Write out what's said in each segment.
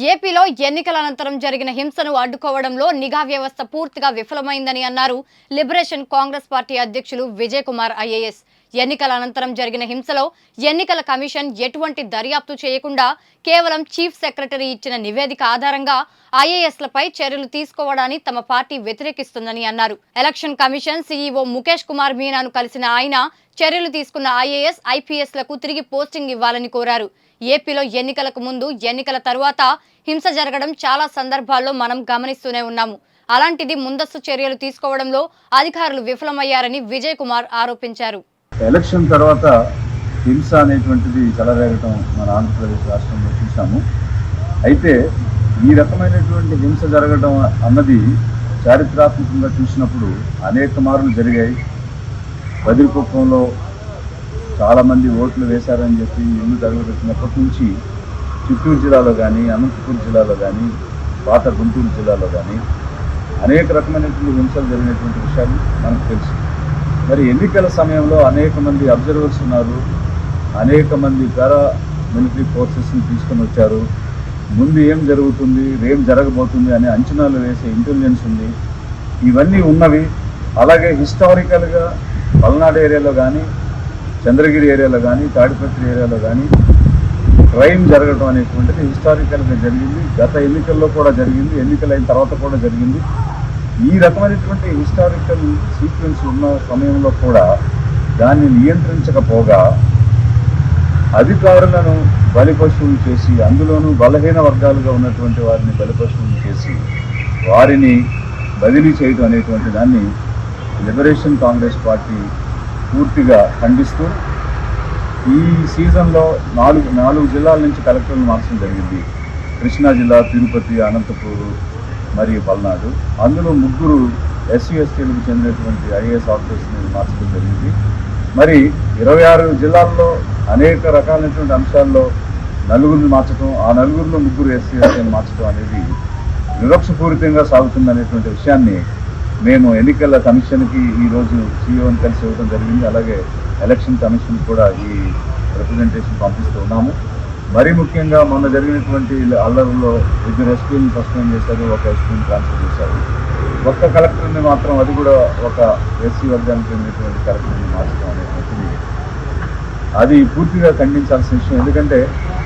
ఏపీలో ఎన్నికల అనంతరం జరిగిన హింసను అడ్డుకోవడంలో నిఘా వ్యవస్థ పూర్తిగా విఫలమైందని అన్నారు లిబరేషన్ కాంగ్రెస్ పార్టీ అధ్యక్షులు విజయ్ కుమార్ ఐఏఎస్. ఎన్నికల అనంతరం జరిగిన హింసలో ఎన్నికల కమిషన్ ఎటువంటి దర్యాప్తు చేయకుండా కేవలం చీఫ్ సెక్రటరీ ఇచ్చిన నివేదిక ఆధారంగా ఐఏఎస్లపై చర్యలు తీసుకోవడాన్ని తమ పార్టీ వ్యతిరేకిస్తుందని అన్నారు. Election commission CEO Mukesh Kumar మీనాను కలిసిన ఆయన చర్యలు తీసుకున్న ఐఏఎస్, ఐపీఎస్లకు తిరిగి పోస్టింగ్ ఇవ్వాలని కోరారు. ఏపీలో ఎన్నికలకు ముందు, ఎన్నికల తరువాత హింస జరగడం చాలా సందర్భాల్లో మనం గమనిస్తూనే ఉన్నాము. అలాంటిది ముందస్తు చర్యలు తీసుకోవడంలో అధికారులు విఫలమయ్యారని విజయ్ కుమార్ ఆరోపించారు. ఎలక్షన్ తర్వాత హింస అనేటువంటిది చెలరేగటం మన ఆంధ్రప్రదేశ్ రాష్ట్రంలో చూసాము. అయితే ఈ రకమైనటువంటి హింస జరగడం అన్నది చారిత్రాత్మకంగా చూసినప్పుడు అనేక మార్లు జరిగాయి. బదిరికుప్పంలో చాలామంది ఓట్లు వేశారని చెప్పి ఇల్లు తగలబెట్టినప్పటి నుంచి చిత్తూరు జిల్లాలో కానీ, అనంతపురం జిల్లాలో కానీ, పాత గుంటూరు జిల్లాలో కానీ అనేక రకమైనటువంటి హింసలు జరిగినటువంటి విషయాలు మనకు తెలుసు. మరి ఎన్నికల సమయంలో అనేక మంది అబ్జర్వర్స్ ఉన్నారు, అనేక మంది పారా మిలిటరీ ఫోర్సెస్ని తీసుకొని వచ్చారు. ముందు ఏం జరుగుతుంది, ఏం జరగబోతుంది అనే అంచనాలు వేసే ఇంటెలిజెన్స్ ఉంది. ఇవన్నీ ఉన్నవి. అలాగే హిస్టారికల్గా పల్నాడు ఏరియాలో కానీ, చంద్రగిరి ఏరియాలో కానీ, తాడిపత్రి ఏరియాలో కానీ క్రైమ్ జరగడం అనేటువంటిది హిస్టారికల్గా జరిగింది. గత ఎన్నికల్లో కూడా జరిగింది, ఎన్నికలైన తర్వాత కూడా జరిగింది. ఈ రకమైనటువంటి హిస్టారికల్ సీక్వెన్స్ ఉన్న సమయంలో కూడా దాన్ని నియంత్రించకపోగా అధికారులను బలిపశువులు చేసి, అందులోనూ బలహీన వర్గాలుగా ఉన్నటువంటి వారిని బలిపశువులు చేసి వారిని బదిలీ చేయడం అనేటువంటి దాన్ని లిబరేషన్ కాంగ్రెస్ పార్టీ పూర్తిగా ఖండిస్తూ ఈ సీజన్లో నాలుగు జిల్లాల నుంచి కలెక్టర్లు మార్చడం జరిగింది. కృష్ణా జిల్లా, తిరుపతి, అనంతపూరు మరియు పల్నాడు. అందులో 3 ఎస్సీ ఎస్టీలకు చెందినటువంటి ఐఏఎస్ ఆఫీసర్స్ని మార్చడం జరిగింది. మరి 26 జిల్లాల్లో అనేక రకాలైనటువంటి అంశాల్లో నలుగురిని మార్చడం, ఆ నలుగురిలో 3 ఎస్సీ ఎస్టీని మార్చడం అనేది వివక్షపూరితంగా సాగుతుందనేటువంటి విషయాన్ని మేము ఎన్నికల కమిషన్కి ఈరోజు సీఈఓని కలిసి ఇవ్వడం జరిగింది. అలాగే ఎలక్షన్ కమిషన్ కూడా ఈ రిప్రజెంటేషన్ పంపిస్తూ ఉన్నాము. మరీ ముఖ్యంగా మొన్న జరిగినటువంటి అల్లర్లో 2 ఎస్పీని సస్పెండ్ చేశారు, 1 ఎస్పీని ట్రాన్స్ఫర్ చేశారు. ఒక్క కలెక్టర్ని మాత్రం, అది కూడా ఒక ఎస్సీ వర్గానికి చెందినటువంటి కలెక్టర్ని మార్చడం అనేటువంటిది అది పూర్తిగా ఖండించాల్సిన విషయం. ఎందుకంటే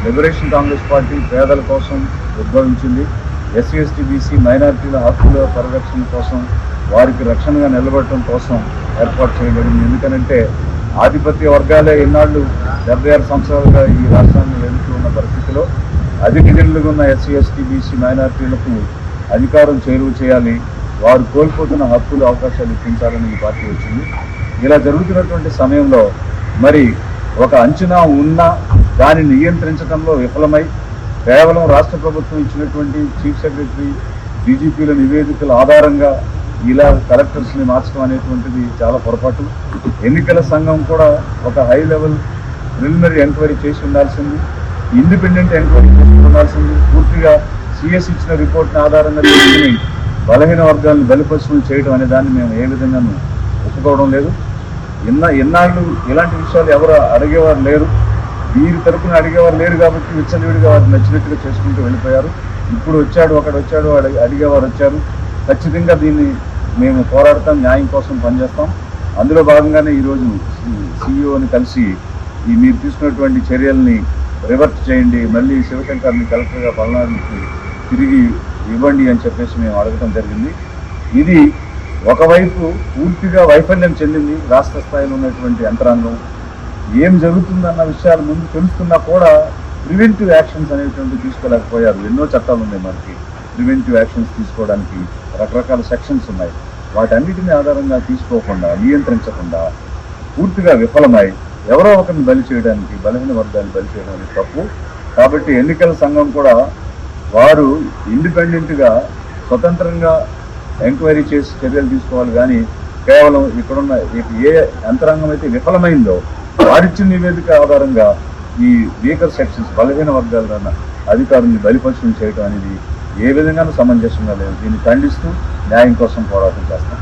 లిబరేషన్ కాంగ్రెస్ పార్టీ పేదల కోసం ఉద్భవించింది. ఎస్సీ ఎస్టీ బీసీ మైనారిటీల హక్కుల పరిరక్షణ కోసం, వారికి రక్షణగా నిలబడటం కోసం ఏర్పాటు చేయబడింది. ఎందుకనంటే ఆధిపత్య వర్గాలే ఎన్నాళ్ళు 76 సంవత్సరాలుగా ఈ రాష్ట్రాన్ని వెళ్తూ ఉన్న పరిస్థితిలో అధికారులుగా ఉన్న ఎస్సీ ఎస్టీ బీసీ మైనారిటీలకు అధికారం చేరువ చేయాలి, వారు కోల్పోతున్న హక్కులు, అవకాశాలు ఇప్పించాలని ఈ పార్టీ వచ్చింది. ఇలా జరుగుతున్నటువంటి సమయంలో మరి ఒక అంచనా ఉన్నా దాన్ని నియంత్రించడంలో విఫలమై కేవలం రాష్ట్ర ప్రభుత్వం ఇచ్చినటువంటి చీఫ్ సెక్రటరీ, డీజీపీల నివేదికల ఆధారంగా ఇలా కలెక్టర్స్ని మార్చడం అనేటువంటిది చాలా పొరపాటు. ఎన్నికల సంఘం కూడా ఒక హై లెవెల్ ప్రిలిమినరీ ఎంక్వైరీ చేసి ఉండాల్సింది, ఇండిపెండెంట్ ఎంక్వైరీ చేసి ఉండాల్సింది. పూర్తిగా సిఎస్ ఇచ్చిన రిపోర్ట్ని ఆధారంగా తీసుకుని బలహీన వర్గాలను బలిపశువులు చేయడం అనే దాన్ని మేము ఏ విధంగానూ ఒప్పుకోవడం లేదు. ఎన్నాళ్ళు ఇలాంటి విషయాలు ఎవరు అడిగేవారు లేరు, వీరి తరపున అడిగేవారు లేరు కాబట్టి విచ్చలవిడిగా వారు నచ్చినట్టుగా చేసుకుంటూ వెళ్ళిపోయారు. ఇప్పుడు ఒకడు వచ్చాడు, అడిగేవారు వచ్చారు. ఖచ్చితంగా దీన్ని మేము పోరాడతాం, న్యాయం కోసం పనిచేస్తాం. అందులో భాగంగానే ఈరోజు సీఈఓని కలిసి మీరు తీసుకున్నటువంటి చర్యల్ని రివర్ట్ చేయండి, మళ్ళీ శివశంకర్ని కలెక్టర్గా పల్నాడుకి తిరిగి ఇవ్వండి అని చెప్పేసి మేము అడగటం జరిగింది. ఇది ఒకవైపు పూర్తిగా వైఫల్యం చెందింది రాష్ట్ర స్థాయిలో ఉన్నటువంటి యంత్రాంగం. ఏం జరుగుతుందన్న విషయాలు ముందు తెలుస్తున్నా కూడా ప్రివెంటివ్ యాక్షన్స్ అనేటువంటి తీసుకోలేకపోయారు. ఎన్నో చట్టాలు ఉన్నాయి మనకి ప్రివెంటివ్ యాక్షన్స్ తీసుకోవడానికి, రకరకాల సెక్షన్స్ ఉన్నాయి. వాటన్నిటిని ఆధారంగా తీసుకోకుండా, నియంత్రించకుండా పూర్తిగా విఫలమై ఎవరో ఒకరిని బలి చేయడానికి, బలహీన వర్గాన్ని బలి చేయడం అనేది తప్పు. కాబట్టి ఎన్నికల సంఘం కూడా వారు ఇండిపెండెంట్గా స్వతంత్రంగా ఎంక్వైరీ చేసి చర్యలు తీసుకోవాలి. కానీ కేవలం ఇక్కడున్న ఏ యంత్రాంగం అయితే విఫలమైందో వారిచ్చిన నివేదిక ఆధారంగా ఈ వీకర్ సెక్షన్స్, బలహీన వర్గాల అధికారుల్ని బలిపశువులు చేయడం అనేది ఏ విధంగానూ సమంజసంగా లేదు. దీన్ని ఖండిస్తూ న్యాయం కోసం పోరాటం చేస్తాం.